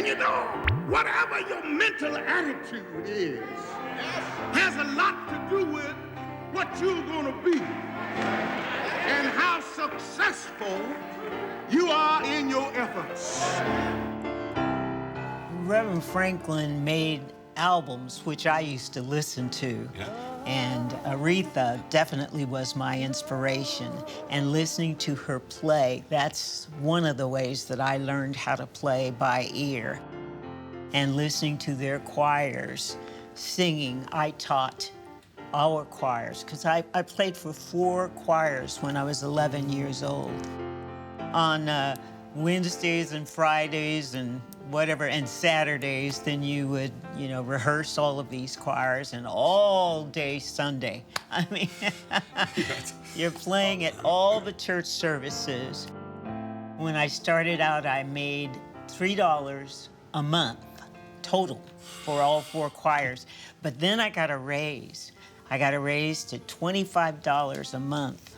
you know, whatever your mental attitude is, has a lot to do with what you're going to be and how successful you are in your efforts. Reverend Franklin made albums which I used to listen to. Yeah. And Aretha definitely was my inspiration. And listening to her play, that's one of the ways that I learned how to play by ear. And listening to their choirs, singing, I taught our choirs, because I played for 4 choirs when I was 11 years old. On Wednesdays and Fridays and whatever, and Saturdays, then you would, rehearse all of these choirs, and all day Sunday. I mean, you're playing at all the church services. When I started out, I made $3 a month total for all 4 choirs. But then I got a raise. I got a raise to $25 a month.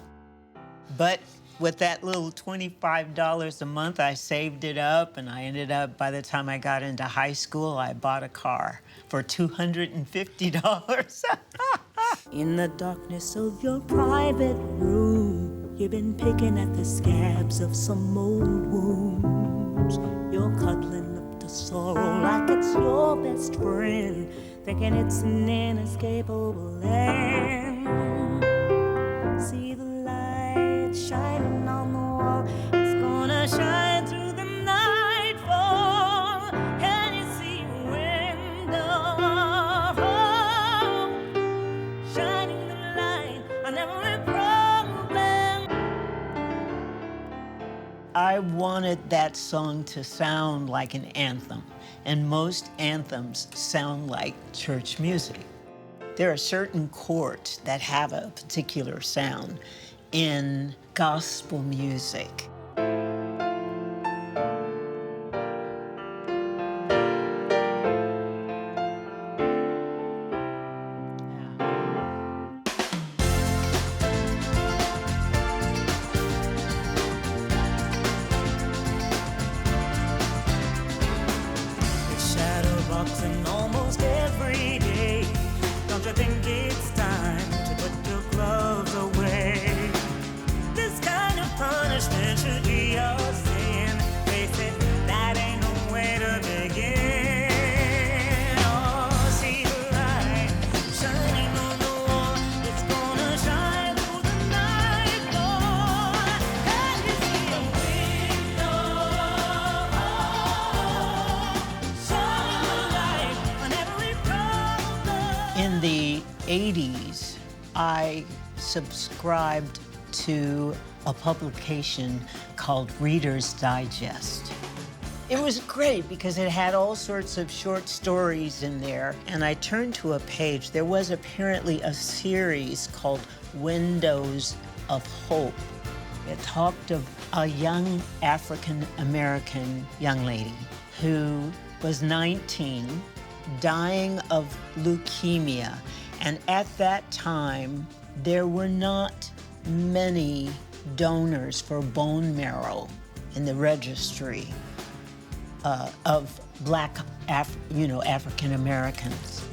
But with that little $25 a month, I saved it up, and I ended up, by the time I got into high school, I bought a car for $250. In the darkness of your private room, you've been picking at the scabs of some old wounds. You're cuddling up to sorrow like it's your best friend, thinking it's an inescapable end. See the light shining on the wall, it's gonna shine through the nightfall. Can you see a window shining the light on every problem? I wanted that song to sound like an anthem, and most anthems sound like church music. There are certain chords that have a particular sound in gospel music. Shadowboxing almost every day. Don't you think it's time to put your gloves away? This kind of punishment should be your sin. Face it, that ain't no way to begin. Oh, see the light shining on the wall. It's gonna shine through the night, Lord. Can you see a window? Shining the light on every problem. In the 80s, I subscribed to a publication called Reader's Digest. It was great because it had all sorts of short stories in there, and I turned to a page. There was apparently a series called Windows of Hope. It talked of a young African-American young lady who was 19, dying of leukemia. And at that time, there were not many donors for bone marrow in the registry of Black African Americans.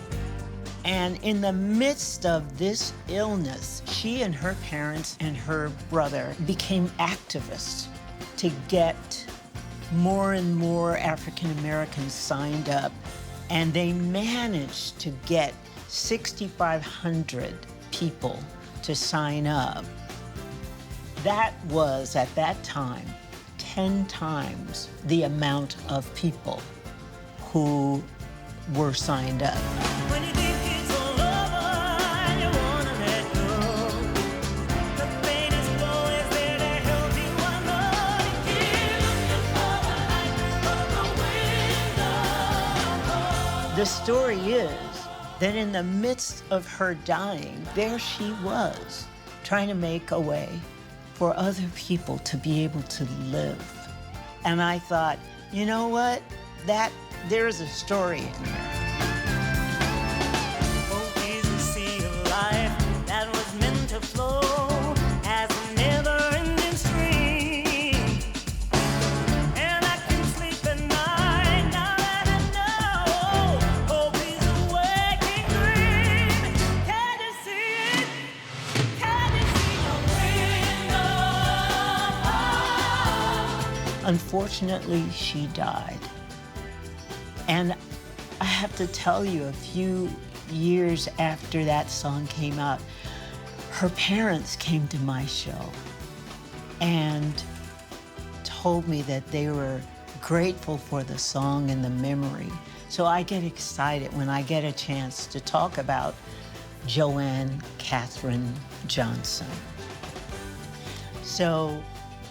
And in the midst of this illness, she and her parents and her brother became activists to get more and more African Americans signed up. And they managed to get 6,500 people to sign up. That was, at that time, 10 times the amount of people who were signed up. When you think it's all over and you wanna let go, the pain is always there to help you. I know you keep looking for the light of the window. The story is that in the midst of her dying, there she was, trying to make a way for other people to be able to live. And I thought, you know what? There's a story in there. Oh, is the sea of life that was meant to flow as a never-ending stream. And I can sleep at night now that Unfortunately, she died. And I have to tell you, a few years after that song came out, her parents came to my show and told me that they were grateful for the song and the memory. So I get excited when I get a chance to talk about Joanne Catherine Johnson. So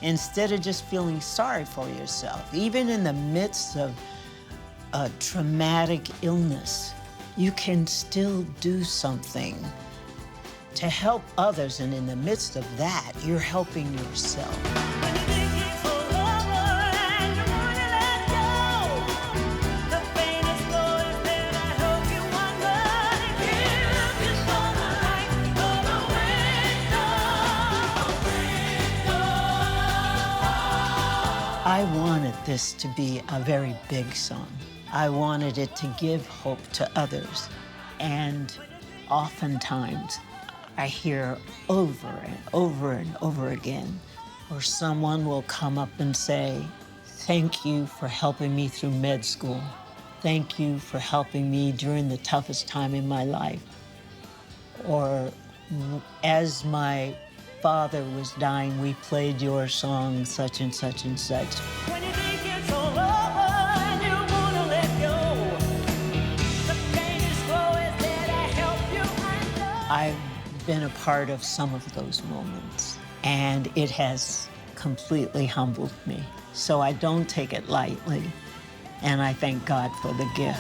instead of just feeling sorry for yourself, even in the midst of a traumatic illness, you can still do something to help others, and in the midst of that, you're helping yourself. I wanted this to be a very big song. I wanted it to give hope to others. And oftentimes, I hear over and over and over again, or someone will come up and say, "Thank you for helping me through med school. Thank you for helping me during the toughest time in my life." Or, "As my father was dying, we played your song, such and such and such." When you think it's all over and you wanna let go, the pain is flowing there to help you. I've been a part of some of those moments, and it has completely humbled me. So I don't take it lightly, and I thank God for the gift.